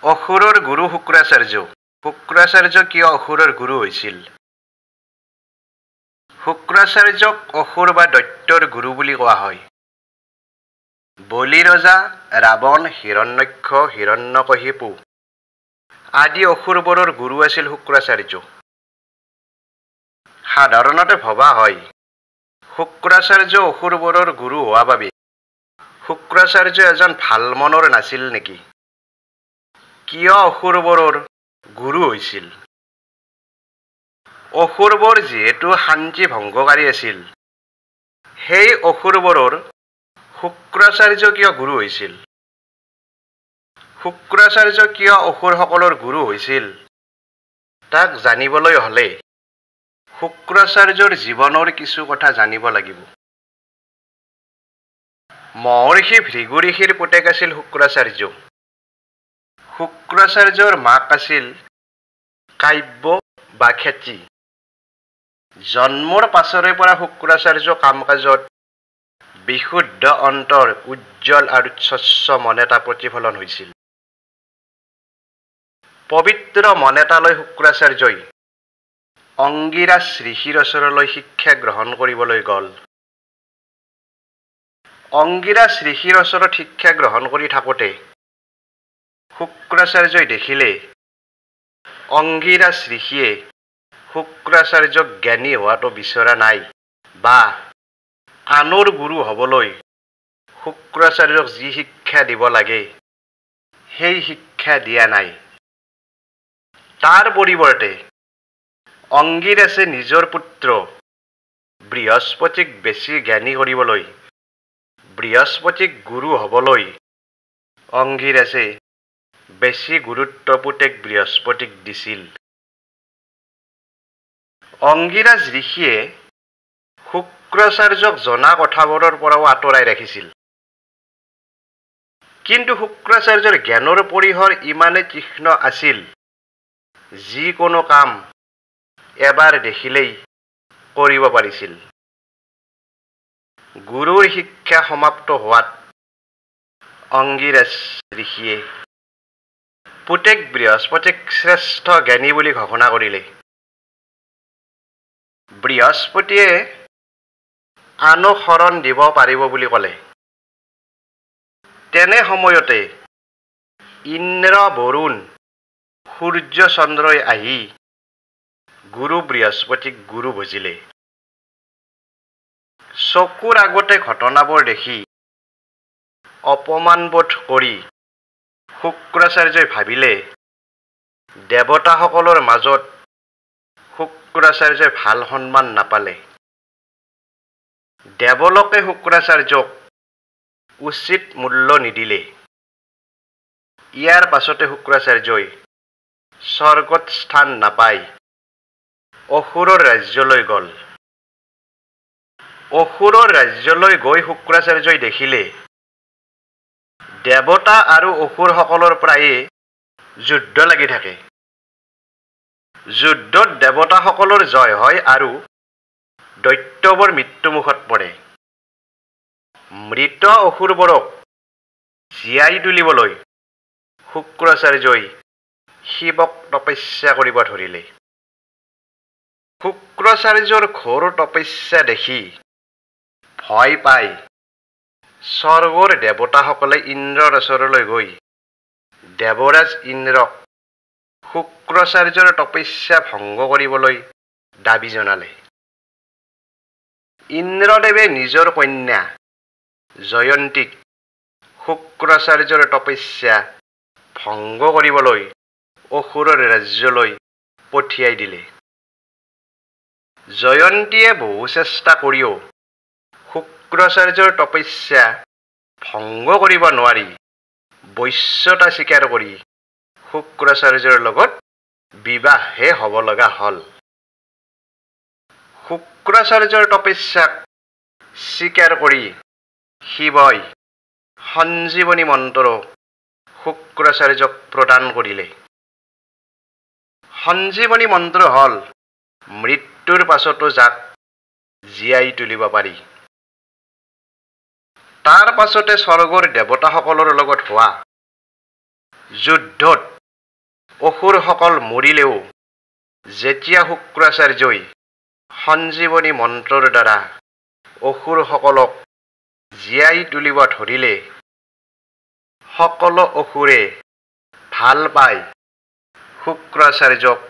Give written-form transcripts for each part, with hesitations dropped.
অসুৰৰ গুৰু শুক্ৰাচাৰ্য। শুক্ৰাচাৰ্য কিয় অসুৰৰ গুৰু হৈছিল? শুক্ৰাচাৰ্যক অসুৰ বা দৈত্যৰ গুৰু বুলি কোৱা হয়। বলি ৰজা, ৰাৱণ, হিৰণ্যক্ষ, হিৰণ্যকশিপু আদি অসুৰবোৰৰ গুৰু আছিল শুক্ৰাচাৰ্য। সাধাৰণতে ভবা হয় শুক্ৰাচাৰ্য অসুৰবোৰৰ গুৰু হোৱা বাবে শুক্ৰাচাৰ্য এজন ভাল মনৰ নাছিল নেকি? কিয় অসুৰবোৰৰ গুৰু হৈছিল? অসুৰবোৰ যিহেতু শান্তি ভংগকাৰী আছিল, সেই অসুৰবোৰৰ শুক্ৰাচাৰ্য কিয় গুৰু হৈছিল? শুক্ৰাচাৰ্য কিয় অসুৰসকলৰ গুৰু হৈছিল? তাক জানিবলৈ হ'লে শুক্ৰাচাৰ্যৰ জীৱনৰ কিছু কথা জানিব লাগিব। মহৰ্ষি ভৃগু ঋষিৰ পুতেক আছিল শুক্ৰাচাৰ্য। শুক্ৰাচাৰ্যৰ মাক আছিল কাব্য বা খেতী। জন্মৰ পাছৰে পৰা শুক্ৰাচাৰ্য কাম-কাজত বিশুদ্ধ অন্তৰ, উজ্জ্বল আৰু স্বচ্ছ মন এটা প্ৰতিফলন হৈছিল। পবিত্ৰ মন এটা লৈ শুক্ৰাচাৰ্যই অংগিৰাজ ঋষিৰ ওচৰলৈ শিক্ষা গ্ৰহণ কৰিবলৈ গ'ল। অংগিৰাজ ঋষিৰ ওচৰত শিক্ষা গ্ৰহণ কৰি থাকোঁতে শুক্ৰাচাৰ্যই দেখিলে অংগিৰাজ ঋষিয়ে শুক্ৰাচাৰ্যক জ্ঞানী হোৱাটো বিচৰা নাই বা আনৰ গুৰু হ'বলৈ শুক্ৰাচাৰ্যক যি শিক্ষা দিব লাগে সেই শিক্ষা দিয়া নাই। তাৰ পৰিৱৰ্তে অংগিৰাজে নিজৰ পুত্ৰ বৃহস্পতিক বেছি জ্ঞানী কৰিবলৈ, বৃহস্পতিক গুৰু হ'বলৈ অংগিৰাজে বেছি গুৰুত্ব পুতেক বৃহস্পতিক দিছিল। অংগিৰাজ ঋষিয়ে শুক্ৰাচাৰ্যক জনা কথাবোৰৰ পৰাও আঁতৰাই ৰাখিছিল। কিন্তু শুক্ৰাচাৰ্যৰ জ্ঞানৰ পৰিসৰ ইমানেই তীক্ষ্ণ আছিল, যিকোনো কাম এবাৰ দেখিলেই কৰিব পাৰিছিল। গুৰুৰ শিক্ষা সমাপ্ত হোৱাত অংগিৰাজ ঋষিয়ে পুতেক বৃহস্পতিক শ্ৰেষ্ঠ জ্ঞানী বুলি ঘোষণা কৰিলে। বৃহস্পতিয়ে আনক শৰণ দিব পাৰিব বুলি ক'লে। তেনে সময়তে ইন্দ্ৰ, বৰুণ, সূৰ্য, চন্দ্ৰই আহি গুৰু বৃহস্পতিক গুৰু বুজিলে। চকুৰ আগতে ঘটনাবোৰ দেখি অপমানবোধ কৰি শুক্ৰাচাৰ্যই ভাবিলে দেৱতাসকলৰ মাজত শুক্ৰাচাৰ্যই ভাল সন্মান নাপালে। দেৱলোকে শুক্ৰাচাৰ্যক উচিত মূল্য নিদিলে। ইয়াৰ পাছতে শুক্ৰাচাৰ্যই স্বৰ্গত স্থান নাপাই অসুৰৰ ৰাজ্যলৈ গ'ল। অসুৰৰ ৰাজ্যলৈ গৈ শুক্ৰাচাৰ্যই দেখিলে দেৱতা আৰু অসুৰসকলৰ প্ৰায়ে যুদ্ধ লাগি থাকে। যুদ্ধত দেৱতাসকলৰ জয় হয় আৰু দৈত্যবোৰ মৃত্যুমুখত পৰে। মৃত অসুৰবোৰক জীয়াই তুলিবলৈ শুক্ৰাচাৰ্যই শিৱক তপস্যা কৰিব ধৰিলে। শুক্ৰাচাৰ্যৰ ঘোৰ তপস্যা দেখি ভয় পাই স্বৰ্গৰ দেৱতাসকলে ইন্দ্ৰৰ ওচৰলৈ গৈ দেৱৰাজ ইন্দ্ৰক শুক্ৰাচাৰ্যৰ তপস্যা ভংগ কৰিবলৈ দাবী জনালে। ইন্দ্ৰদেৱে নিজৰ কন্যা জয়ন্তীক শুক্ৰাচাৰ্যৰ তপস্যা ভংগ কৰিবলৈ অসুৰৰ ৰাজ্যলৈ পঠিয়াই দিলে। জয়ন্তীয়ে বহু চেষ্টা কৰিও শুক্ৰাচাৰ্যৰ তপস্যা ভংগ কৰিব নোৱাৰি বশ্যতা স্বীকাৰ কৰি শুক্ৰাচাৰ্যৰ লগত বিবাহহে হ'ব লগা হ'ল। শুক্ৰাচাৰ্যৰ তপস্যাক স্বীকাৰ কৰি শিৱই সঞ্জীৱনী মন্ত্ৰ শুক্ৰাচাৰ্যক প্ৰদান কৰিলে। সঞ্জীৱনী মন্ত্ৰ হ'ল মৃত্যুৰ পাছতো যাক জীয়াই তুলিব পাৰি। তাৰ পাছতে স্বৰ্গৰ দেৱতাসকলৰ লগত হোৱা যুদ্ধত অসুৰসকল মৰিলেও যেতিয়া শুক্ৰাচাৰ্যই সঞ্জীৱনী মন্ত্ৰৰ দ্বাৰা অসুৰসকলক জীয়াই তুলিব ধৰিলে, সকলো অসুৰে ভাল পাই শুক্ৰাচাৰ্যক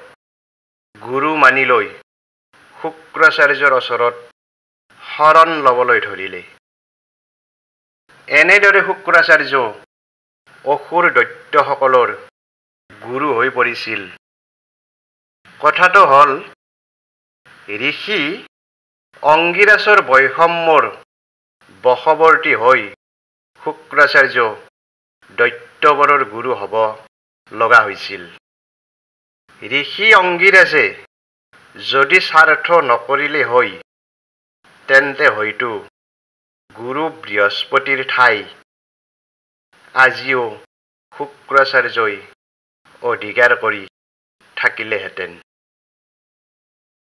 গুৰু মানি লৈ শুক্ৰাচাৰ্যৰ ওচৰত শৰণ ল'বলৈ ধৰিলে। এনেদৰে শুক্ৰাচাৰ্য অসুৰ দৈত্যসকলৰ গুৰু হৈ পৰিছিল। কথাটো হ'ল, ঋষি অংগিৰাছৰ বৈষম্যৰ বশৱৰ্তী হৈ শুক্ৰাচাৰ্য দৈত্যবৰৰ গুৰু হ'ব লগা হৈছিল। ঋষি অংগিৰাছে যদি স্বাৰ্থ নকৰিলে হয়, তেন্তে হয়তো গুৰু বৃহস্পতিৰ ঠাই আজিও শুক্ৰাচাৰ্যই অধিকাৰ কৰি থাকিলেহেঁতেন।